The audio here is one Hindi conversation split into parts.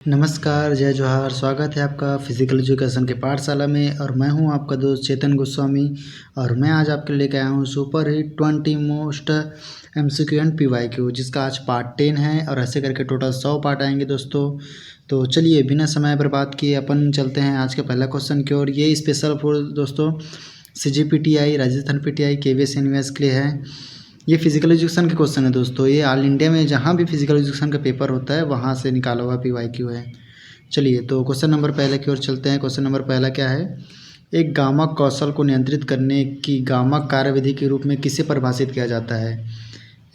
नमस्कार, जय जोहार। स्वागत है आपका फिज़िकल एजुकेशन के पाठशाला में और मैं हूं आपका दोस्त चेतन गोस्वामी। और मैं आज आपके लिए लेके आया हूं super hit 20 most MCQ and PYQ, जिसका आज पार्ट 10 है और ऐसे करके टोटल 100 पार्ट आएंगे दोस्तों। तो चलिए बिना समय बर्बाद किए अपन चलते हैं आज के पहला क्वेश्चन की ओर। ये स्पेशल फॉर दोस्तों CGPTI, Rajasthan PTI, KVS universe के लिए है। ये फिजिकल एजुकेशन के क्वेश्चन है दोस्तों। ये ऑल इंडिया में जहाँ भी फिजिकल एजुकेशन का पेपर होता है वहाँ से निकाला हुआ PYQ है। चलिए तो क्वेश्चन नंबर पहले की ओर चलते हैं। क्वेश्चन नंबर पहला क्या है, एक गामक कौशल को नियंत्रित करने की गामक कार्यविधि के रूप में किसे परिभाषित किया जाता है।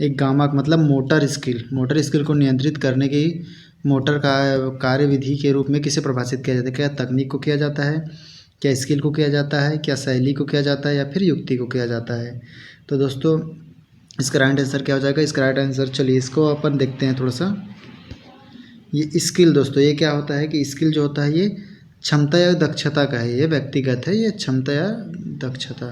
एक गामक मतलब मोटर स्किल को नियंत्रित करने की मोटर का कार्यविधि के रूप में किसे परिभाषित किया जाता है। क्या तकनीक को किया जाता है, क्या स्किल को किया जाता है, क्या शैली को किया जाता है, या फिर युक्ति को किया जाता है। तो दोस्तों इसका राइट आंसर क्या हो जाएगा। इसका राइट आंसर चलिए इसको अपन देखते हैं थोड़ा सा। ये स्किल दोस्तों, ये क्या होता है कि स्किल जो होता है ये क्षमता या दक्षता का है, ये व्यक्तिगत है। ये क्षमता या दक्षता,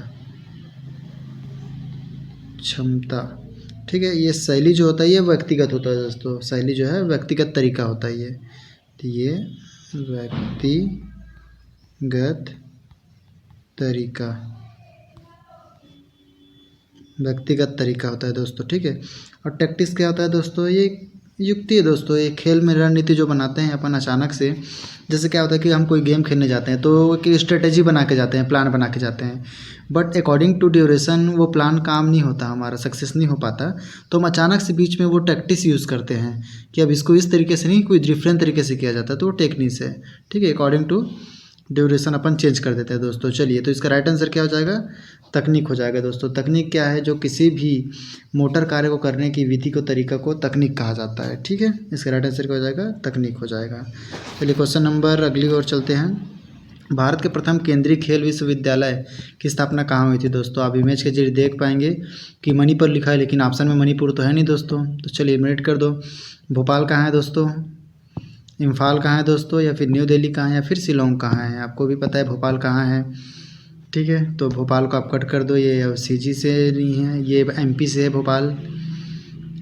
ठीक है। ये शैली जो होता है ये व्यक्तिगत होता है दोस्तों। शैली जो है व्यक्तिगत तरीका होता है ये। तो ये व्यक्तिगत तरीका होता है दोस्तों, ठीक है। और टैक्टिक्स क्या होता है दोस्तों, ये युक्ति है दोस्तों। ये खेल में रणनीति जो बनाते हैं अपन अचानक से, जैसे क्या होता है कि हम कोई गेम खेलने जाते हैं तो एक स्ट्रेटेजी बना के जाते हैं, प्लान बना के जाते हैं, बट अकॉर्डिंग टू ड्यूरेशन वो प्लान काम नहीं होता, हमारा सक्सेस नहीं हो पाता। तो हम अचानक से बीच में वो टैक्टिक्स यूज़ करते हैं कि अब इसको इस तरीके से नहीं, कोई डिफरेंट तरीके से किया जाता है, तो वो टेक्निक्स है, ठीक है। अकॉर्डिंग टू ड्यूरेशन अपन चेंज कर देते हैं दोस्तों। चलिए तो इसका राइट आंसर क्या हो जाएगा, तकनीक हो जाएगा दोस्तों। तकनीक क्या है, जो किसी भी मोटर कार्य को करने की विधि को, तरीका को तकनीक कहा जाता है, ठीक है। इसका राइट आंसर क्या हो जाएगा, तकनीक हो जाएगा। चलिए क्वेश्चन नंबर अगली ओर चलते हैं। भारत के प्रथम केंद्रीय खेल विश्वविद्यालय की स्थापना कहाँ हुई थी दोस्तों। आप इमेज के जरिए देख पाएंगे कि मणिपुर लिखा है, लेकिन ऑप्शन में मणिपुर तो है नहीं दोस्तों। तो चलिए इमिनेट कर दो। भोपाल कहाँ है दोस्तों, इम्फाल कहाँ है दोस्तों, या फिर न्यू दिल्ली कहाँ है, या फिर शिलोंग कहाँ है। आपको भी पता है भोपाल कहाँ है, ठीक है। तो भोपाल को आप कट कर दो, ये CG से नहीं है, ये MP से है भोपाल।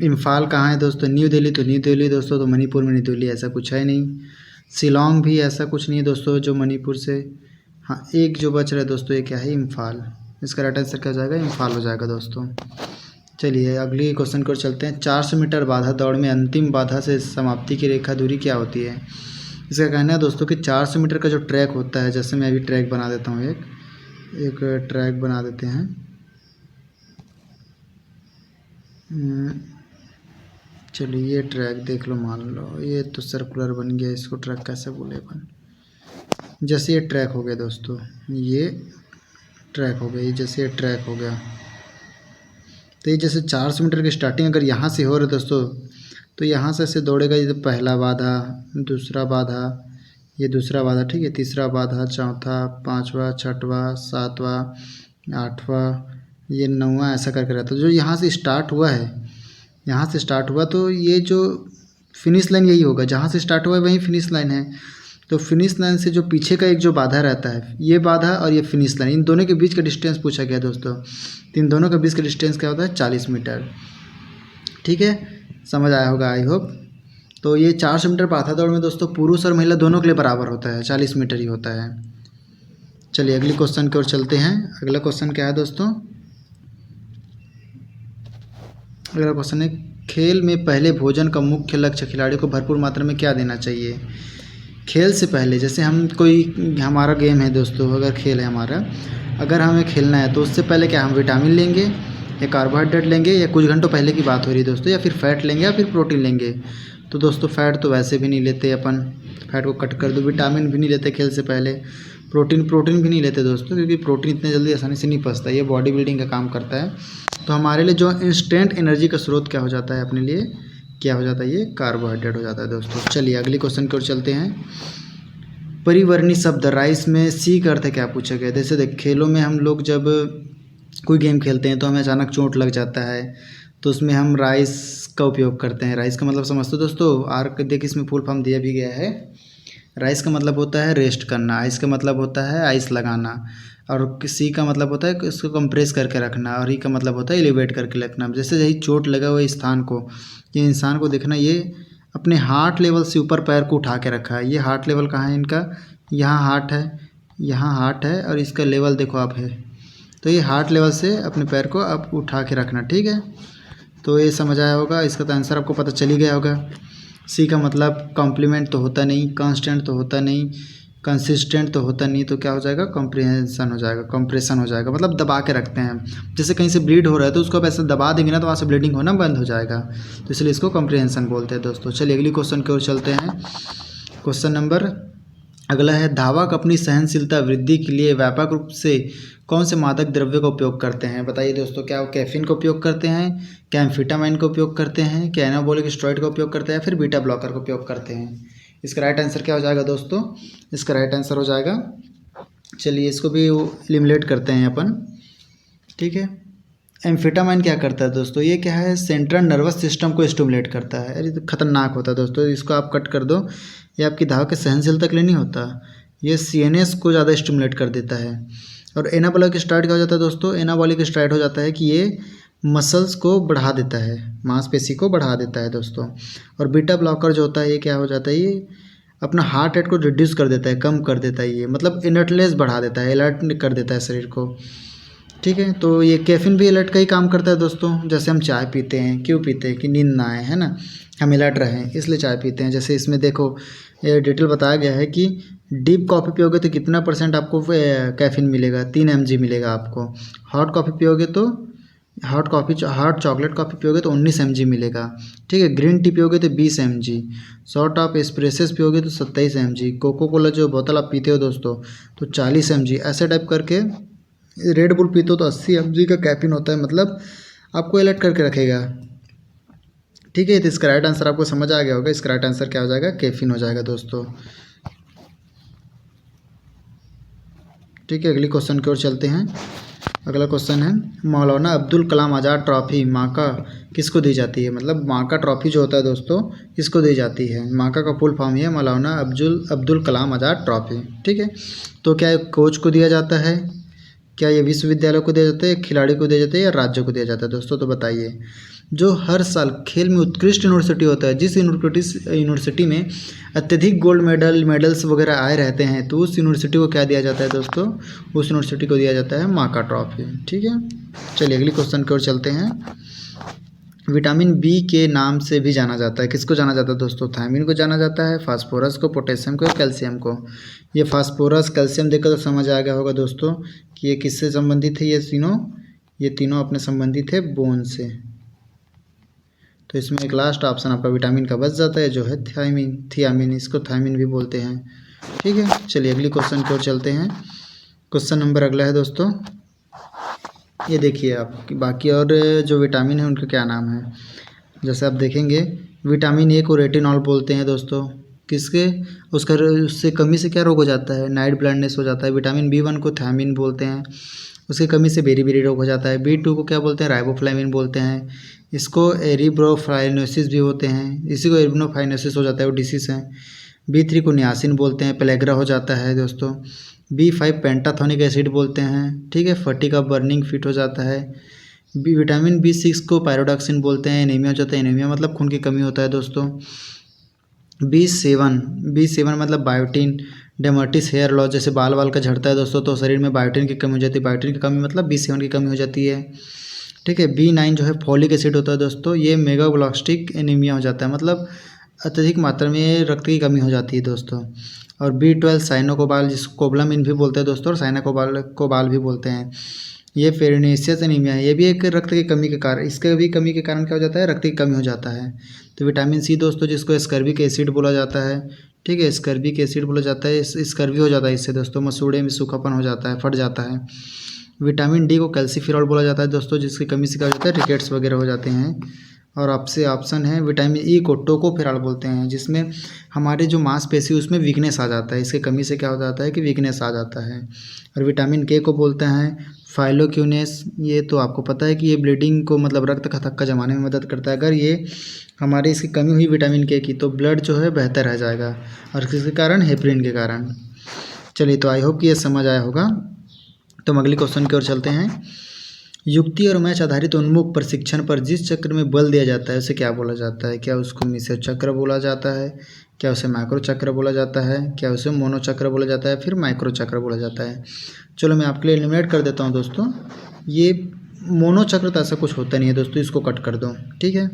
इम्फाल कहाँ है दोस्तों, न्यू दिल्ली, तो न्यू दिल्ली दोस्तों, तो मणिपुर में न्यू दिल्ली ऐसा कुछ है नहीं। शिलोंग भी ऐसा कुछ नहीं है दोस्तों जो मणिपुर से, हाँ एक जो बच रहा है दोस्तों, ये क्या है, इम्फाल। इसका राइट आंसर क्या हो जाएगा, इम्फाल हो जाएगा दोस्तों। चलिए अगली क्वेश्चन को चलते हैं। 400 मीटर बाधा दौड़ में अंतिम बाधा से समाप्ति की रेखा दूरी क्या होती है। इसका कहना है दोस्तों कि 400 मीटर का जो ट्रैक होता है, जैसे मैं अभी ट्रैक बना देता हूँ, एक ट्रैक बना देते हैं। चलिए ये ट्रैक देख लो, मान लो ये तो सर्कुलर बन गया, इसको ट्रैक कैसे बोले अपन। जैसे ये ट्रैक हो गया दोस्तों, ये ट्रैक हो गया, ये जैसे ये ट्रैक हो गया, तो ये जैसे 400 मीटर की स्टार्टिंग अगर यहाँ से हो रहा है दोस्तों, तो यहाँ से ऐसे दौड़ेगा। ये पहला बाधा, दूसरा बाधा, ये दूसरा बाधा, ठीक है, तीसरा बाधा, चौथा, पांचवा, छठवां, सातवां, आठवां, ये नौवां, ऐसा करके रहता है। जो यहाँ से स्टार्ट हुआ है, यहाँ से स्टार्ट हुआ, तो ये जो फिनिश लाइन यही होगा, जहाँ से स्टार्ट हुआ है वहीं फिनिश लाइन है। तो फिनिश लाइन से जो पीछे का एक जो बाधा रहता है, ये बाधा और ये फिनिश लाइन, इन दोनों के बीच का डिस्टेंस पूछा गया दोस्तों। तो इन दोनों के बीच का डिस्टेंस क्या होता है, 40 मीटर, ठीक है। समझ आया होगा आई होप। तो ये 400 मीटर बाधा दौड़ में दोस्तों पुरुष और महिला दोनों के लिए बराबर होता है, 40 मीटर ही होता है। चलिए अगली क्वेश्चन की ओर चलते हैं। अगला क्वेश्चन क्या है दोस्तों, अगला क्वेश्चन है, खेल में पहले भोजन का मुख्य लक्ष्य खिलाड़ी को भरपूर मात्रा में क्या देना चाहिए। खेल से पहले, जैसे हम कोई हमारा गेम है दोस्तों, अगर खेल है हमारा, अगर हमें खेलना है तो उससे पहले क्या हम विटामिन लेंगे या कार्बोहाइड्रेट लेंगे, या कुछ घंटों पहले की बात हो रही है दोस्तों, या फिर फैट लेंगे या फिर प्रोटीन लेंगे। तो दोस्तों फैट तो वैसे भी नहीं लेते अपन, फैट को कट कर दो। विटामिन भी नहीं लेते खेल से पहले, प्रोटीन भी नहीं लेते दोस्तों, क्योंकि प्रोटीन इतने जल्दी आसानी से नहीं पचता, ये बॉडी बिल्डिंग का काम करता है। तो हमारे लिए जो इंस्टेंट एनर्जी का स्रोत क्या हो जाता है अपने लिए, क्या हो जाता है, ये कार्बोहाइड्रेट हो जाता है दोस्तों। चलिए अगले क्वेश्चन की ओर चलते हैं। परिवर्णी शब्द राइस में सी का अर्थ क्या पूछा गया। जैसे देख, खेलों में हम लोग जब कोई गेम खेलते हैं तो हमें अचानक चोट लग जाता है, तो उसमें हम राइस का उपयोग करते हैं। राइस का मतलब समझते हो दोस्तों, आर्क देख इसमें फुल फॉर्म दिया भी गया है। राइस का मतलब होता है रेस्ट करना, आइस का मतलब होता है आइस लगाना, और सी का मतलब होता है इसको कंप्रेस करके रखना, और ई का मतलब होता है एलिवेट करके रखना। जैसे यही चोट लगा हुआ स्थान को, ये इंसान को देखना, ये अपने हार्ट लेवल से ऊपर पैर को उठा के रखा है। ये हार्ट लेवल कहाँ है इनका, यहाँ हार्ट है, यहाँ हार्ट है और इसका लेवल देखो आप है। तो ये हार्ट लेवल से अपने पैर को आप उठा के रखना, ठीक है। तो ये समझ आया होगा, इसका तो आंसर आपको पता चल ही गया होगा। सी का मतलब कॉम्प्लीमेंट तो होता नहीं, कांस्टेंट तो होता नहीं, कंसिस्टेंट तो होता नहीं, तो क्या हो जाएगा, कॉम्प्रिहेंशन हो जाएगा, कंप्रेशन हो जाएगा, मतलब दबा के रखते हैं। जैसे कहीं से ब्लीड हो रहा है तो उसको आप ऐसे दबा देंगे ना तो वहाँ से ब्लीडिंग होना बंद हो जाएगा, तो इसलिए इसको कॉम्प्रिहेंशन बोलते हैं दोस्तों। चलिए अगली क्वेश्चन की ओर चलते हैं। क्वेश्चन नंबर अगला है, धावक अपनी सहनशीलता वृद्धि के लिए व्यापक रूप से कौन से मादक द्रव्य का उपयोग करते हैं? बताइए दोस्तों, क्या वो कैफीन का उपयोग करते हैं, क्या एम्फेटामाइन का उपयोग करते हैं, क्या एनाबॉलिक स्टेरॉइड का उपयोग करते हैं, फिर बीटा ब्लॉकर का उपयोग करते हैं? इसका राइट आंसर क्या हो जाएगा दोस्तों? इसका राइट आंसर हो जाएगा, चलिए इसको भी एलिमिनेट करते हैं अपन, ठीक है। एम्फेटामाइन क्या करता है दोस्तों, ये क्या है, सेंट्रल नर्वस सिस्टम को स्टिमुलेट करता है। अरे तो खतरनाक होता है दोस्तों, इसको आप कट कर दो, ये आपकी धाव के सहनशीलता के लिए नहीं होता, ये सीएनएस को ज़्यादा स्टिमुलेट कर देता है। और एनाबॉलिक स्टेरॉइड क्या हो जाता है दोस्तों, एनाबॉलिक स्टेरॉइड हो जाता है कि ये मसल्स को बढ़ा देता है, मांसपेशी को बढ़ा देता है दोस्तों। और बीटा ब्लॉकर जो होता है ये क्या हो जाता है, ये अपना हार्ट रेट को रिड्यूस कर देता है, कम कर देता है, ये मतलब इनर्टनेस बढ़ा देता है, अलर्ट कर देता है शरीर को, ठीक है। तो ये कैफीन भी अलर्ट का ही काम करता है दोस्तों। जैसे हम चाय पीते हैं, क्यों पीते हैं, कि नींद ना आए, है ना, हम अलर्ट रहें, इसलिए चाय पीते हैं। जैसे इसमें देखो ये डिटेल बताया गया है कि डीप कॉफ़ी पियोगे तो कितना % आपको कैफीन मिलेगा, 3 mg मिलेगा आपको। हॉट कॉफ़ी पियोगे तो हॉट चॉकलेट कॉफ़ी पियोगे तो 19 mg मिलेगा, ठीक है। ग्रीन टी पियोगे तो 20 mg, शॉर्ट ऑफ एस्प्रेसेस पियोगे तो 27 mg, कोको कोला जो बोतल आप पीते हो दोस्तों तो 40 mg, ऐसे टाइप करके। रेड बुल पीते हो तो 80 mg का कैफीन होता है, मतलब आपको अलर्ट करके रखेगा, ठीक है। तो इसका राइट आंसर आपको समझ आ गया होगा, इसका राइट आंसर क्या हो जाएगा, कैफीन हो जाएगा दोस्तों, ठीक है। अगली क्वेश्चन की ओर चलते हैं। अगला क्वेश्चन है, मौलाना अब्दुल कलाम आज़ाद ट्रॉफी माका किसको दी जाती है? मतलब माका ट्रॉफी जो होता है दोस्तों किसको दी जाती है? माका का फुल फॉर्म है मौलाना अब्दुल कलाम आज़ाद ट्रॉफी, ठीक है। तो क्या कोच को दिया जाता है, क्या ये विश्वविद्यालय को दिया जाता है, खिलाड़ी को दिया जाता है, या राज्य को दिया जाता है दोस्तों? तो बताइए। जो हर साल खेल में उत्कृष्ट यूनिवर्सिटी होता है, जिस यूनिवर्सिटी में अत्यधिक गोल्ड मेडल्स वगैरह आए रहते हैं, तो उस यूनिवर्सिटी को क्या दिया जाता है दोस्तों? उस यूनिवर्सिटी को दिया जाता है माका ट्रॉफी, ठीक है। चलिए अगली क्वेश्चन की ओर चलते हैं। विटामिन बी के नाम से भी जाना जाता है, किसको जाना जाता है दोस्तों? थायमिन को जाना जाता है, फास्फोरस को, पोटेशियम को, कैल्शियम को। ये फास्फोरस कैल्शियम देखकर तो समझ आ गया होगा दोस्तों कि ये किससे संबंधित है, ये तीनों अपने संबंधित है बोन से। तो इसमें एक लास्ट ऑप्शन आपका विटामिन का बच जाता है जो है थियामिन, इसको थायमिन भी बोलते हैं, ठीक है। चलिए अगली क्वेश्चन की ओर चलते हैं। क्वेश्चन नंबर अगला है दोस्तों, ये देखिए आप बाकी और जो विटामिन है उनके क्या नाम है। जैसे आप देखेंगे विटामिन ए को रेटिनॉल बोलते हैं दोस्तों, किसके, उससे कमी से क्या रोग हो जाता है, नाइट ब्लाइंडनेस हो जाता है। विटामिन B1 को थायमिन बोलते हैं, उसकी कमी से बेरी रोग हो जाता है। B2 को क्या बोलते हैं, राइबोफ्लाविन बोलते हैं, इसको एरिब्रोफाइनोसिस भी होते हैं, इसी को एरिब्रोफाइनोसिस हो जाता है, वो डिसीज़ है। B3 को नियासिन बोलते हैं, पेलेग्रा हो जाता है दोस्तों। B5 पेंटाथोनिक एसिड बोलते हैं, ठीक है, फटीग का बर्निंग फिट हो जाता है। विटामिन B6 को पायरोडॉक्सिन बोलते हैं, एनीमिया हो जाता है, एनीमिया मतलब खून की कमी होता है दोस्तों। B7 मतलब बायोटिन, डेमर्टिस हेयर लॉस, जैसे बाल का झड़ता है दोस्तों तो शरीर में बायोटिन की कमी हो जाती है, बायोटिन की कमी मतलब B7 की कमी हो जाती है, ठीक है। B9 जो है फोलिक एसिड होता है दोस्तों, ये मेगाब्लास्टिक एनीमिया हो जाता है, मतलब अत्यधिक मात्रा में रक्त की कमी हो जाती है दोस्तों। और B12 साइनोकोबाल, जिसको कोबलामिन भी बोलते हैं दोस्तों, और साइनोकोबाल भी बोलते हैं, ये पेरिनेशियस एनीमिया है, ये भी एक रक्त की कमी के कारण, इसके भी कमी के कारण क्या हो जाता है, रक्त की कमी हो जाता है। तो विटामिन C दोस्तों जिसको स्कर्बिक एसिड बोला जाता है, ठीक है, स्कर्बिक एसिड बोला जाता है, स्कर्बी हो जाता है इससे दोस्तों, मसूड़े में सूखापन हो जाता है, फट जाता है। विटामिन D को कैल्सीफेरॉल बोला जाता है दोस्तों, जिसकी कमी से क्या हो जाता है, रिकेट्स वगैरह हो जाते हैं। और आपसे ऑप्शन है विटामिन E को टोकोफेरॉल बोलते हैं, जिसमें हमारे जो मांसपेशी उसमें वीकनेस आ जाता है, इसकी कमी से क्या हो जाता है कि वीकनेस आ जाता है। और विटामिन K को बोलते हैं फाइलोक्यूनेस, ये तो आपको पता है कि ये ब्लीडिंग को मतलब रक्त का थक्का जमाने में मदद करता है। अगर ये हमारी इसकी कमी हुई विटामिन K की तो ब्लड जो है बेहतर रह जाएगा, और किसके कारण, हेपरिन के कारण। चलिए तो आई होप कि ये समझ आया होगा। तो हम अगली क्वेश्चन की ओर चलते हैं। युक्ति और मैच आधारित उन्मुख प्रशिक्षण पर जिस चक्र में बल दिया जाता है उसे क्या बोला जाता है? क्या उसको मिश्र चक्र बोला जाता है? क्या उसे मैक्रो चक्र बोला जाता है? क्या उसे मोनो चक्र बोला जाता है? फिर माइक्रो चक्र बोला जाता है? चलो मैं आपके लिए एलिमिनेट कर देता हूँ दोस्तों। ये मोनो चक्र तो ऐसा कुछ होता नहीं है दोस्तों, इसको कट कर दो, ठीक है।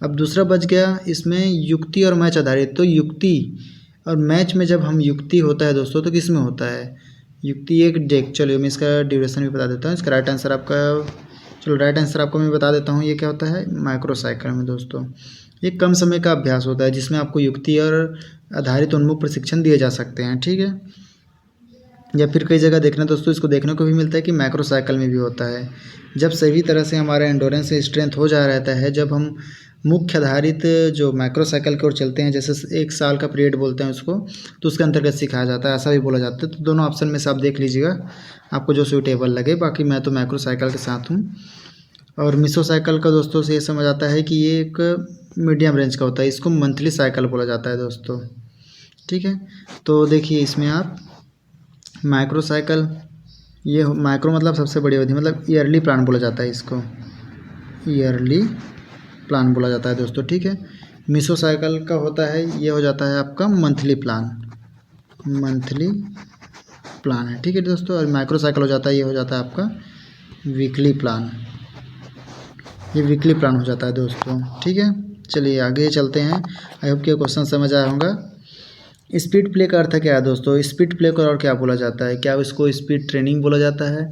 अब दूसरा बच गया इसमें युक्ति और मैच आधारित। तो युक्ति और मैच में जब हम युक्ति होता है दोस्तों तो किस में होता है? युक्ति एक डेक। चलिए मैं इसका ड्यूरेशन भी बता देता हूँ। इसका राइट आंसर आपका, चलो राइट आंसर आपको मैं बता देता हूँ। ये क्या होता है? माइक्रो साइकिल में दोस्तों ये कम समय का अभ्यास होता है जिसमें आपको युक्ति और आधारित उन्मुख प्रशिक्षण दिए जा सकते हैं, ठीक है। या फिर कई जगह देखना दोस्तों, इसको देखने को भी मिलता है कि मैक्रो साइकिल में भी होता है। जब सभी तरह से हमारा एंडोरेंस स्ट्रेंथ हो जा रहता है, जब हम मुख्य आधारित जो मैक्रो साइकिल की ओर चलते हैं, जैसे 1 साल का पीरियड बोलते हैं उसको, तो उसके अंतर्गत सिखाया जाता है, ऐसा भी बोला जाता है। तो दोनों ऑप्शन में से आप देख लीजिएगा आपको जो सूटेबल लगे। बाकी मैं तो मैक्रो साइकिल के साथ हूँ। और मिसो साइकिल का दोस्तों से ये समझ आता है कि ये एक मीडियम रेंज का होता है, इसको मंथली साइकिल बोला जाता है दोस्तों, ठीक है। तो देखिए इसमें आप माइक्रो साइकिल, ये माइक्रो मतलब सबसे बड़ी अवधि, मतलब ईयरली प्लान बोला जाता है इसको, ईयरली प्लान बोला जाता है दोस्तों, ठीक है। मिसो साइकिल का होता है, ये हो जाता है आपका मंथली प्लान, मंथली प्लान है, ठीक है दोस्तों। और माइक्रो साइकिल हो जाता है, ये हो जाता है आपका वीकली प्लान, ये वीकली प्लान हो जाता है दोस्तों, ठीक है। चलिए आगे चलते हैं। आई होप कि क्वेश्चन समझ आया होगा। स्पीड प्ले का अर्थ क्या है दोस्तों? स्पीड प्ले को और क्या बोला जाता है? क्या इसको स्पीड ट्रेनिंग बोला जाता है?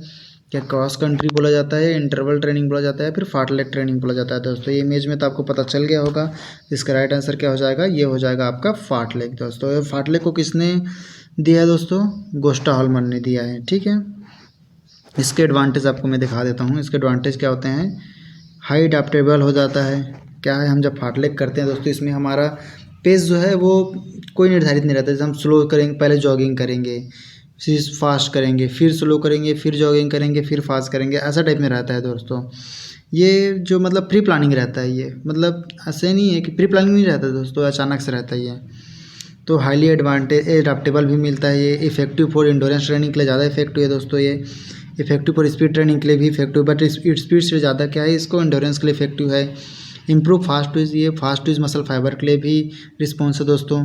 क्या क्रॉस कंट्री बोला जाता है? इंटरवल ट्रेनिंग बोला जाता है? फिर फार्टलेग ट्रेनिंग बोला जाता है दोस्तों। ये इमेज में तो आपको पता चल गया होगा। इसका राइट आंसर क्या हो जाएगा? ये हो जाएगा आपका फार्टलेग दोस्तों। ये फार्टलेग को किसने दिया है दोस्तों? गोस्टा हॉलमन ने दिया है, ठीक है। इसके एडवांटेज आपको मैं दिखा देता हूँ। इसके एडवांटेज क्या होते हैं? हाई अडेप्टेबल हो जाता है। क्या है, हम जब फार्टलेग करते हैं दोस्तों, इसमें हमारा पेस जो है वो कोई निर्धारित नहीं रहता। जैसे हम स्लो करेंगे, पहले जॉगिंग करेंगे, फिर फास्ट करेंगे, फिर स्लो करेंगे, फिर जॉगिंग करेंगे, फिर फास्ट करेंगे, ऐसा टाइप में रहता है दोस्तों। ये जो मतलब प्री प्लानिंग रहता है, ये मतलब ऐसे नहीं है कि प्री प्लानिंग नहीं रहता दोस्तों, अचानक से रहता है ये। तो हाईली एडाप्टेबल भी मिलता है। ये इफेक्टिव फॉर इंडोरेंस ट्रेनिंग के लिए ज़्यादा इफेक्टिव है दोस्तों। ये इफेक्टिव फॉर स्पीड ट्रेनिंग के लिए भी इफेक्टिव, बट स्पीड से ज़्यादा क्या है, इसको इंडोरेंस के लिए इफेक्टिव है। इम्प्रूव फास्ट ट्विच, ये फास्ट ट्विच मसल फाइबर के लिए भी रिस्पॉन्स है दोस्तों।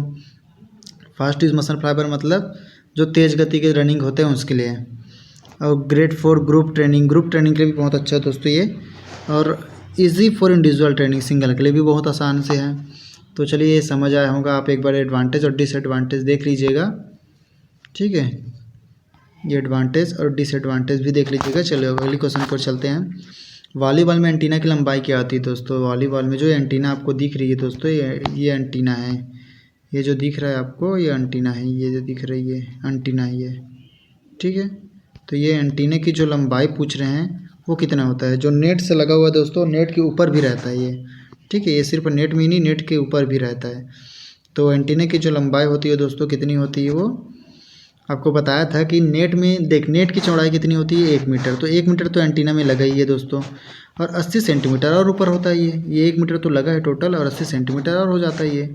फास्ट ट्विच मसल फाइबर मतलब जो तेज़ गति के रनिंग होते हैं उसके लिए। और great for group training, group training के लिए भी बहुत अच्छा है दोस्तों ये। और easy for individual training, single के लिए भी बहुत आसान से है। तो चलिए ये समझ आया होगा। आप एक बार एडवांटेज और डिसएडवांटेज देख लीजिएगा, ठीक है। ये एडवांटेज और डिसएडवांटेज भी देख लीजिएगा। चलिए अगली क्वेश्चन पर चलते हैं। वॉलीबॉल में एंटीना की लंबाई क्या होती है दोस्तों? वॉलीबॉल में जो एंटीना आपको दिख रही है दोस्तों, ये एंटीना है। ये जो दिख रहा है आपको, ये एंटीना है। ये जो दिख रही है एंटीना है ये, ठीक है। तो ये एंटीने की जो लंबाई पूछ रहे हैं वो कितना होता है? जो नेट से लगा हुआ है दोस्तों, नेट के ऊपर भी रहता है ये, ठीक है। ये सिर्फ नेट में ही नहीं, नेट के ऊपर भी रहता है। तो एंटीने की जो लंबाई होती है दोस्तों, कितनी होती है वो आपको बताया था कि नेट में देख, नेट की चौड़ाई कितनी होती है? 1 मीटर। तो 1 मीटर तो एंटीना में लगा ही है दोस्तों। और 80 सेंटीमीटर और ऊपर होता है ये 1 मीटर तो लगा है टोटल, और 80 सेंटीमीटर और हो जाता है ये।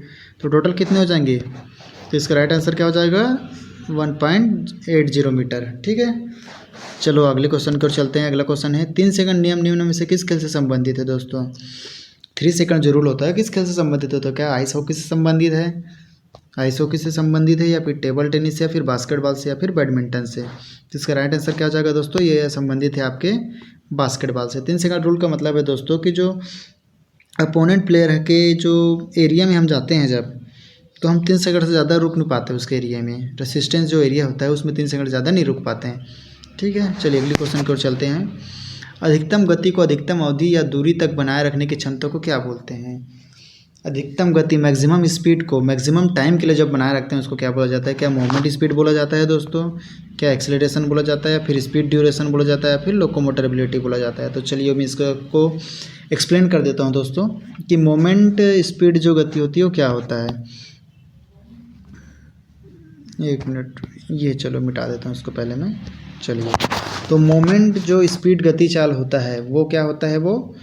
तो टोटल कितने हो जाएंगे? तो इसका राइट आंसर क्या हो जाएगा? 1.80 मीटर, ठीक है। चलो अगले क्वेश्चन की ओर चलते हैं। अगला क्वेश्चन है 3 सेकंड नियम निम्न में से किस खेल से संबंधित है दोस्तों? 3 सेकंड जो रूल होता है किस खेल से संबंधित है? तो क्या आइस हॉकी से संबंधित है? आइस हॉकी से संबंधित है, या फिर टेबल टेनिस, या फिर बास्केटबॉल से, या फिर बैडमिंटन से? तो इसका राइट आंसर क्या हो जाएगा दोस्तों? ये संबंधित है आपके बास्केटबॉल से। 3 सेकंड रूल का मतलब है दोस्तों कि जो अपोनेंट प्लेयर के जो एरिया में हम जाते हैं जब, तो हम 3 सेकंड से ज़्यादा रुक नहीं पाते उसके एरिया में। रेसिस्टेंस जो एरिया होता है उसमें 3 सेकंड ज़्यादा नहीं रुक पाते हैं, ठीक है। चलिए अगले क्वेश्चन की ओर चलते हैं। अधिकतम गति को अधिकतम अवधि या दूरी तक बनाए रखने की क्षमता को क्या बोलते हैं? अधिकतम गति, मैक्सिमम स्पीड को मैक्सिमम टाइम के लिए जब बनाए रखते हैं उसको क्या बोला जाता है? क्या मूवमेंट स्पीड बोला जाता है दोस्तों? क्या एक्सेलरेशन बोला जाता है? फिर स्पीड ड्यूरेशन बोला जाता है? फिर लोकोमोटर एबिलिटी बोला जाता है? तो चलिए मैं इसको एक्सप्लेन कर देता हूँ दोस्तों कि मोमेंट स्पीड जो गति होती है वो क्या होता है। 1 मिनट, ये चलो मिटा देता हूँ इसको पहले मैं। चलिए, तो मोमेंट जो स्पीड गति चाल होता है वो क्या होता है? वो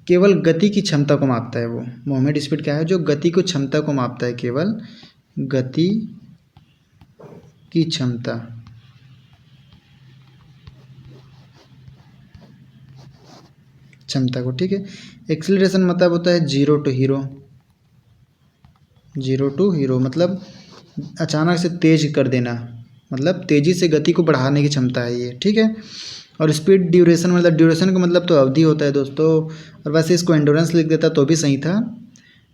केवल गति की क्षमता को मापता है। वो मोमेंट स्पीड क्या है? जो गति को क्षमता को मापता है, केवल गति की क्षमता। क्षमता को, ठीक है। एक्सीलरेशन मतलब होता है zero to hero, zero to hero मतलब अचानक से तेज कर देना, मतलब तेज़ी से गति को बढ़ाने की क्षमता है ये, ठीक है। और स्पीड ड्यूरेशन मतलब ड्यूरेशन का मतलब तो अवधि होता है दोस्तों, और वैसे इसको एंडोरेंस लिख देता तो भी सही था।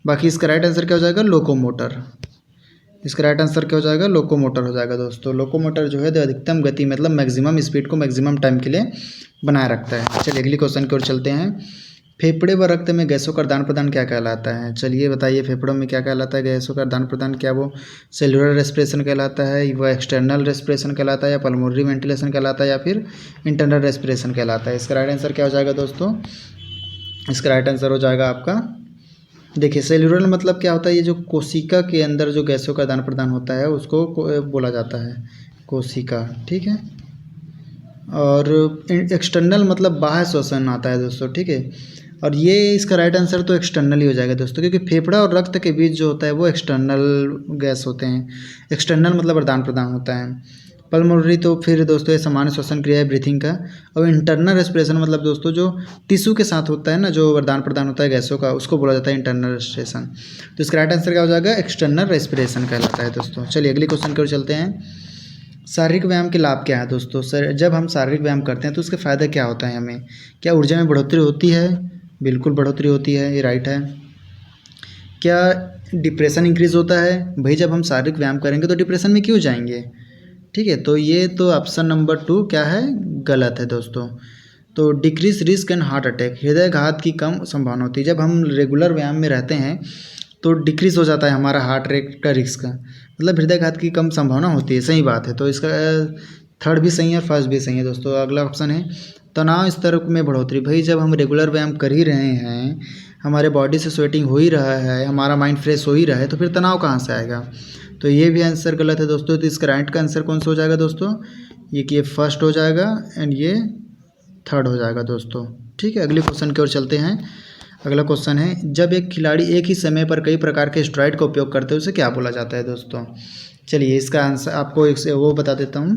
बाकी इसका राइट आंसर क्या हो जाएगा, लोकोमोटर। इसका राइट आंसर क्या हो जाएगा, लोकोमोटर हो जाएगा दोस्तों। लोकोमोटर जो है तो अधिकतम गति मतलब मैक्सिमम स्पीड को मैक्सिमम टाइम के लिए बनाए रखता है। चलिए अगली क्वेश्चन की ओर चलते हैं। फेफड़े व रक्त में गैसों का आदान प्रदान क्या कहलाता है? चलिए बताइए, फेफड़ों में क्या कहलाता है गैसों का आदान प्रदान? क्या वो सेलुलर रेस्पिरेशन कहलाता है, वह एक्सटर्नल रेस्पिरेशन कहलाता है, या पल्मोनरी वेंटिलेशन कहलाता है, या फिर इंटरनल रेस्पिरेशन कहलाता है? इसका राइट आंसर क्या हो जाएगा दोस्तों? इसका राइट आंसर हो जाएगा आपका, देखिए सेल्यूलर मतलब क्या होता है, ये जो कोशिका के अंदर जो गैसों का आदान प्रदान होता है उसको बोला जाता है कोशिका, ठीक है। और एक्सटर्नल मतलब बाह्य श्वसन आता है दोस्तों, ठीक है। और ये इसका राइट आंसर तो एक्सटर्नल ही हो जाएगा दोस्तों, क्योंकि फेफड़ा और रक्त के बीच जो होता है वो एक्सटर्नल गैस होते हैं। एक्सटर्नल मतलब आदान प्रदान होता है। पल्मोनरी तो फिर दोस्तों ये सामान्य श्वसन क्रिया है ब्रीथिंग का। और इंटरनल रेस्पिरेशन मतलब दोस्तों जो टिश्यू के साथ होता है ना, जो आदान प्रदान होता है गैसों का, उसको बोला जाता है इंटरनल रेस्पिरेशन। तो इसका राइट आंसर क्या हो जाएगा, एक्सटर्नल रेस्पिरेशन कहलाता है दोस्तों। चलिए अगले क्वेश्चन की ओर चलते हैं। शारीरिक व्यायाम के लाभ क्या है दोस्तों? सर जब हम शारीरिक व्यायाम करते हैं तो उसके फ़ायदे क्या होता है हमें? क्या ऊर्जा में बढ़ोतरी होती है? बिल्कुल बढ़ोतरी होती है, ये राइट है। क्या डिप्रेशन इंक्रीज़ होता है? भाई जब हम शारीरिक व्यायाम करेंगे तो डिप्रेशन में क्यों जाएंगे? ठीक है, तो ये तो ऑप्शन नंबर 2 क्या है, गलत है दोस्तों। तो decrease risk and heart attack, हृदयघात की कम संभावना होती है। जब हम रेगुलर व्यायाम में रहते हैं तो डिक्रीज हो जाता है हमारा हार्ट रेट का रिस्क, मतलब हृदयघात की कम संभावना होती है, सही बात है। तो इसका थर्ड भी सही है और फर्स्ट भी सही है दोस्तों। अगला ऑप्शन है तनाव स्तर में बढ़ोतरी। भाई जब हम रेगुलर व्यायाम कर ही रहे हैं, हमारे बॉडी से स्वेटिंग हो ही रहा है, हमारा माइंड फ्रेश हो ही रहा है, तो फिर तनाव कहाँ से आएगा? तो ये भी आंसर गलत है दोस्तों। तो इसका राइट का आंसर कौन सा हो जाएगा दोस्तों? ये फर्स्ट हो जाएगा एंड ये थर्ड हो जाएगा दोस्तों, ठीक है। अगले क्वेश्चन की ओर चलते हैं। अगला क्वेश्चन है, जब एक खिलाड़ी एक ही समय पर कई प्रकार के स्टेरॉइड का उपयोग करते हैं उसे क्या बोला जाता है दोस्तों? चलिए इसका आंसर आपको एक से वो बता देता हूँ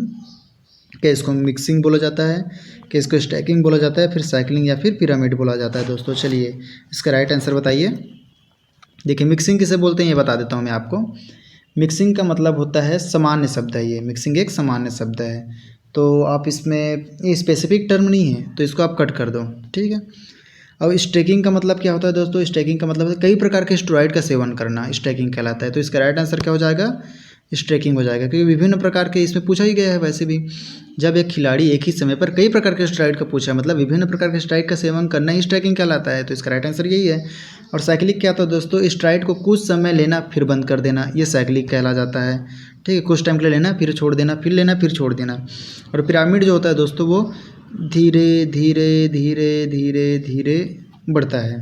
कि इसको मिक्सिंग बोला जाता है, कि इसको स्टैकिंग बोला जाता है, फिर साइकिलिंग या फिर पिरामिड बोला जाता है दोस्तों। चलिए इसका राइट आंसर बताइए। देखिए मिक्सिंग किसे बोलते हैं ये बता देता हूँ मैं आपको। मिक्सिंग का मतलब होता है सामान्य शब्द है, ये मिक्सिंग एक सामान्य शब्द है। तो आप इसमें ये स्पेसिफिक टर्म नहीं है तो इसको आप कट कर दो, ठीक है। अब स्टैकिंग का मतलब क्या होता है दोस्तों? स्टैकिंग का मतलब है कई प्रकार के स्टेरॉइड का सेवन करना, स्टैकिंग कहलाता है। तो इसका राइट आंसर क्या हो जाएगा, स्टैकिंग हो जाएगा, क्योंकि विभिन्न प्रकार के इसमें पूछा ही गया है। वैसे भी जब एक खिलाड़ी एक ही समय पर कई प्रकार के स्टेरॉइड का पूछा है, मतलब विभिन्न प्रकार के स्टेरॉइड का सेवन करना ही स्टैकिंग कहलाता है। तो इसका राइट आंसर यही है। और साइक्लिक क्या होता है दोस्तों? स्टेरॉइड को कुछ समय लेना फिर बंद कर देना, ये साइक्लिक कहला जाता है, ठीक है। कुछ टाइम के लिए लेना फिर छोड़ देना, फिर लेना फिर छोड़ देना। और पिरामिड जो होता है दोस्तों वो धीरे धीरे धीरे धीरे धीरे बढ़ता है,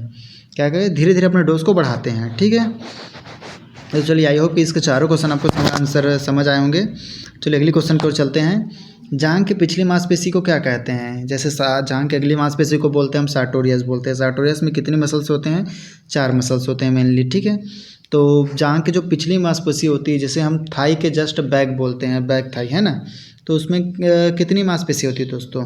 क्या कहें, धीरे धीरे अपने डोज को बढ़ाते हैं, ठीक है। तो चलिए आई होप कि इसके चारों क्वेश्चन आपको आंसर समझ आए होंगे। चलिए अगली क्वेश्चन की ओर चलते हैं। जांघ की पिछली मांसपेशी को क्या कहते हैं? जैसे जांघ की अगली मांसपेशी को बोलते हैं हम सार्टोरियस बोलते हैं। सार्टोरियस में कितने मसल्स होते हैं? 4 मसल्स होते हैं मेनली, ठीक है। तो जांघ की जो पिछली मांसपेशी होती है, जिसे हम थाई के जस्ट बैक बोलते हैं, बैक थाई है ना, तो उसमें कितनी मांसपेशी होती है दोस्तों?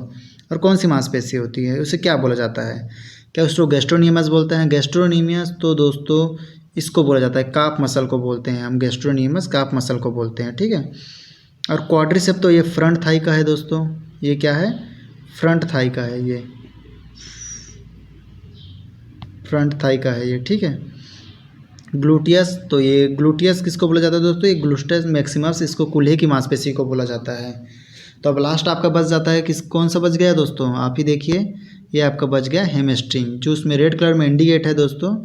और कौन सी मांसपेशी होती है, उसे क्या बोला जाता है? क्या उसको गैस्ट्रोनियमस बोलते हैं? गैस्ट्रोनियमस तो दोस्तों इसको बोला जाता है काफ मसल को बोलते हैं हम, गैस्ट्रोनियमस काफ मसल को बोलते हैं, ठीक है। और क्वाड्रिसेप तो ये फ्रंट थाई का है दोस्तों, ये क्या है, फ्रंट थाई का है, ये फ्रंट थाई का है ये, ठीक है। ग्लूटियस तो ये ग्लूटियस किसको बोला जाता है दोस्तों? ये ग्लूस्टस मैक्सिमस, इसको कूल्हे की मांसपेशी को बोला जाता है। तो अब लास्ट आपका बच जाता है किस, कौन सा बच गया दोस्तों? आप ही देखिए, ये आपका बच गया हैमस्ट्रिंग, जो उसमें रेड कलर में इंडिकेट है दोस्तों,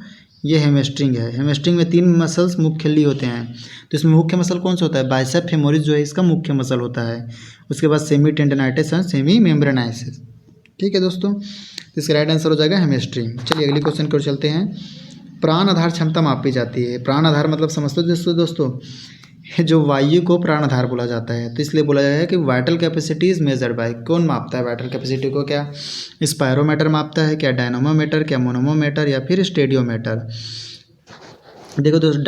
ये हैमस्ट्रिंग है। हैमस्ट्रिंग में 3 मसल्स मुख्यली होते हैं। तो इसमें मुख्य मसल कौन सा होता है? बाइसेप फेमोरिस जो है इसका मुख्य मसल होता है। उसके बाद सेमी टेंडनाइटिस और सेमी मेम्ब्रेनाइसिस, ठीक है दोस्तों। तो इसका राइट आंसर हो जाएगा हैमस्ट्रिंग। चलिए अगले क्वेश्चन की ओर चलते हैं। प्राण आधार क्षमता मापी जाती है। प्राण आधार मतलब समझते हो दोस्तों, जो वायु को प्राण आधार बोला जाता है। तो इसलिए बोला जाता है कि vital capacity is measured by, कौन मापता है वाइटल कैपेसिटी को? क्या स्पायरोमीटर मापता है, क्या डायनोमोमीटर, क्या मोनोमोमीटर, या फिर स्टेडियोमीटर? देखो दोस्तों,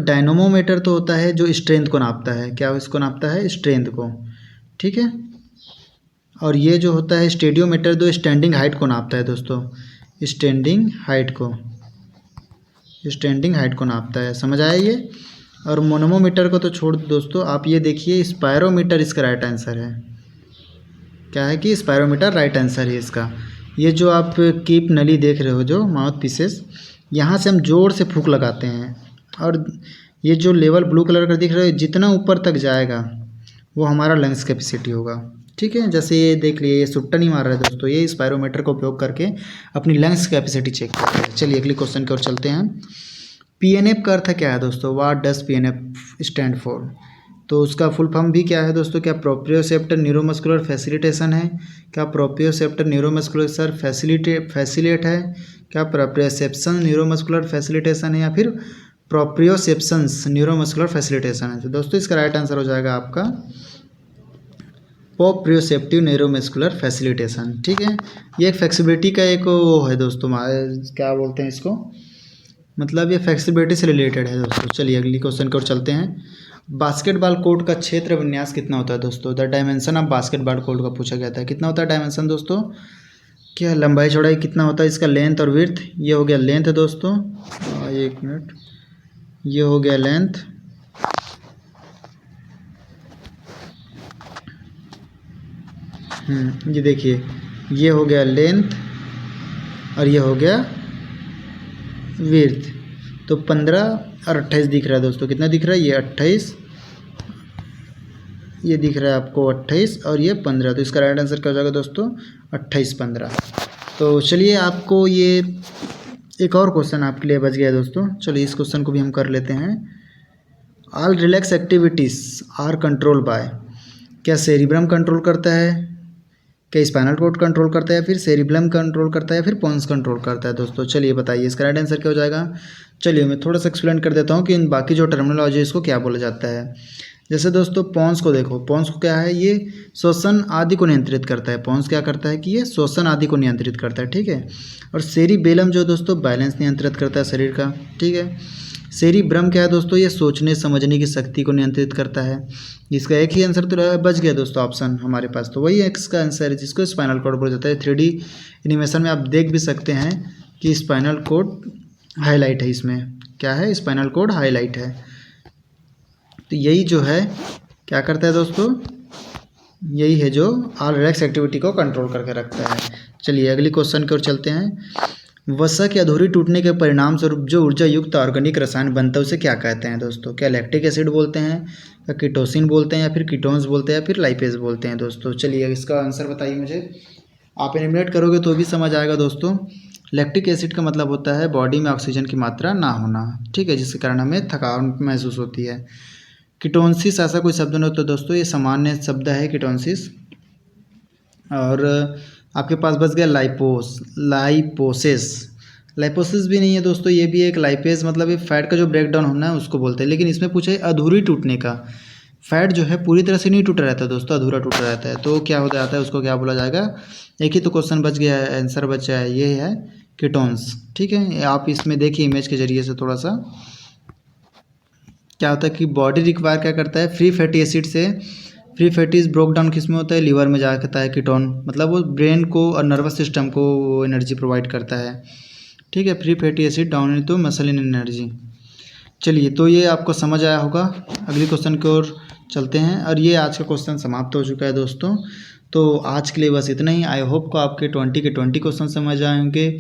डायनोमोमीटर तो होता है जो स्ट्रेंथ को नापता है, क्या इसको नापता है? स्ट्रेंथ को, ठीक है। और ये जो होता है स्टेडियोमीटर, जो स्टैंडिंग हाइट को नापता है दोस्तों, स्टैंडिंग हाइट को नापता है। समझ आया ये। और मोनोमोमीटर को तो छोड़ दो दोस्तों, आप ये देखिए स्पायरोमीटर इसका राइट आंसर है। क्या है कि स्पायरोमीटर राइट आंसर है इसका। ये जो आप कीप नली देख रहे हो जो माउथ पीसेस, यहाँ से हम जोर से फूंक लगाते हैं और ये जो लेवल ब्लू कलर का दिख रहा है जितना ऊपर तक जाएगा वो हमारा लंग्स कैपेसिटी होगा। ठीक है, जैसे ये देख लिए ये सुट्टा नहीं मार रहा है दोस्तों, ये स्पायरोमीटर का उपयोग करके अपनी लंग्स कैपेसिटी चेक करते हैं। चलिए अगले क्वेश्चन की ओर चलते हैं। पीएनएफ का अर्थ क्या है दोस्तों? What does PNF stand for? तो उसका फुल फॉर्म भी क्या है दोस्तों? क्या प्रोप्रियोसेप्टर न्यूरोमस्कुलर फैसिलिटेशन है? क्या प्रोप्रियोसेप्टर न्यूरोमस्कुलर फैसिलेट है? क्या प्रोप्रियोसेप्शन न्यूरोमस्कुलर फैसिलिटेशन है या फिर प्रोप्रियोसेप्शंस न्यूरोमस्कुलर फैसिलिटेशन है? तो दोस्तों इसका राइट आंसर हो जाएगा आपका प्रोप्रियोसेप्टिव न्यूरोमस्कुलर फैसिलिटेशन। ठीक है, ये एक फ्लेक्सिबिलिटी का एक वो है दोस्तों, क्या बोलते हैं इसको, मतलब ये फ्लेक्सिबिलिटी से रिलेटेड है दोस्तों। चलिए अगली क्वेश्चन की ओर चलते हैं। बास्केटबॉल कोर्ट का क्षेत्र विन्यास कितना होता है दोस्तों? The dimension of basketball court का पूछा गया था। कितना होता है डायमेंशन दोस्तों? क्या लंबाई चौड़ाई कितना होता है इसका? लेंथ और विड्थ। ये हो गया लेंथ दोस्तों, एक मिनट, ये हो गया लेंथ, ये देखिए ये हो गया लेंथ और ये हो गया विड्थ। तो 15 और 28 दिख रहा है दोस्तों। कितना दिख रहा है? ये 28, ये दिख रहा है आपको 28 और ये 15। तो इसका राइट आंसर क्या हो जाएगा दोस्तों? 28, 15। तो चलिए आपको ये एक और क्वेश्चन आपके लिए बच गया दोस्तों। चलिए इस क्वेश्चन को भी हम कर लेते हैं। All relax activities are control by. क्या सेरिब्रम कंट्रोल करता है, क्या स्पाइनल कॉर्ड कंट्रोल करता है, या फिर सेरिब्रम कंट्रोल करता है, या फिर पोन्स कंट्रोल करता है दोस्तों? चलिए बताइए इसका राइट आंसर क्या हो जाएगा। चलिए मैं थोड़ा सा एक्सप्लेन कर देता हूँ कि इन बाकी जो टर्मिनोलॉजी इसको क्या बोला जाता है। जैसे दोस्तों पोन्स को देखो, पोन्स को क्या है, ये श्वसन आदि को नियंत्रित करता है। पोन्स क्या करता है कि ये श्वसन आदि को नियंत्रित करता है। ठीक है, और सेरिबेलम जो दोस्तों बैलेंस नियंत्रित करता है शरीर का। ठीक है, सेरिब्रम क्या है दोस्तों? ये सोचने समझने की शक्ति को नियंत्रित करता है। इसका एक ही आंसर तो बच गया दोस्तों ऑप्शन हमारे पास, तो वही इसका आंसर है जिसको स्पाइनल कॉर्ड बोला जाता है। 3D एनिमेशन में आप देख भी सकते हैं कि स्पाइनल कॉर्ड हाईलाइट है इसमें। क्या है? स्पाइनल कॉर्ड हाईलाइट है। तो यही जो है क्या करता है दोस्तों? यही है जो ऑल रिलैक्स एक्टिविटी को कंट्रोल करके रखता है। चलिए अगली क्वेश्चन की ओर चलते हैं। वसा के अधूरी टूटने के परिणाम स्वरूप जो ऊर्जा युक्त ऑर्गेनिक रसायन बनता है उसे क्या कहते हैं दोस्तों? क्या लैक्टिक एसिड बोलते हैं, या कीटोसिन बोलते हैं, या फिर कीटोन्स बोलते हैं, या फिर लाइपेज बोलते हैं दोस्तों? चलिए इसका आंसर बताइए मुझे। आप एलिमिनेट करोगे तो भी समझ आएगा दोस्तों। लैक्टिक एसिड का मतलब होता है बॉडी में ऑक्सीजन की मात्रा ना होना। ठीक है, जिसके कारण हमें थकान महसूस होती है। कीटोन्सिस ऐसा कोई शब्द नहीं होता दोस्तों, ये सामान्य शब्द है कीटोन्सिस। और आपके पास बच गया लाइपोसिस भी नहीं है दोस्तों, ये भी एक लाइपेज, मतलब ये फैट का जो ब्रेकडाउन होना है उसको बोलते हैं। लेकिन इसमें पूछा है अधूरी टूटने का। फैट जो है पूरी तरह से नहीं टूटा रहता है दोस्तों, अधूरा टूटा रहता है। तो क्या हो जाता है, उसको क्या बोला जाएगा? एक ही तो क्वेश्चन बच गया है, आंसर बचा है, ये है कीटोन्स। ठीक है, आप इसमें देखिए इमेज के जरिए से थोड़ा सा क्या होता है कि बॉडी रिक्वायर क्या करता है, फ्री फैटी एसिड से। फ्री फैटीज ब्रोक डाउन किस में होता है? लिवर में जाता है कीटोन, मतलब वो ब्रेन को और नर्वस सिस्टम को एनर्जी प्रोवाइड करता है। ठीक है, free fatty acid down into muscle इन एनर्जी। चलिए तो ये आपको समझ आया होगा। अगली क्वेश्चन की ओर चलते हैं, और ये आज का क्वेश्चन समाप्त हो चुका है दोस्तों। तो आज के लिए बस इतना ही। आई होप को आपके 20 के 20 क्वेश्चन समझ आएंगे।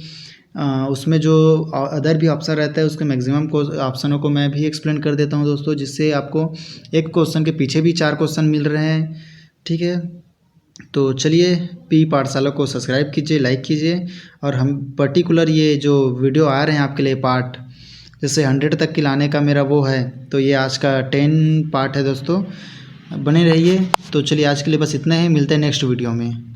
उसमें जो अदर भी ऑप्शन रहता है उसके मैक्सिमम ऑप्शनों को मैं भी एक्सप्लेन कर देता हूं दोस्तों, जिससे आपको एक क्वेश्चन के पीछे भी 4 क्वेश्चन मिल रहे हैं। ठीक है, तो चलिए पी पाठशाला को सब्सक्राइब कीजिए, लाइक कीजिए। और हम पर्टिकुलर ये जो वीडियो आ रहे हैं आपके लिए पार्ट, जैसे 100 तक की लाने का मेरा वो है, तो ये आज का 10 पार्ट है दोस्तों, बने रहिए। तो चलिए आज के लिए बस इतना ही, मिलते हैं नेक्स्ट वीडियो में।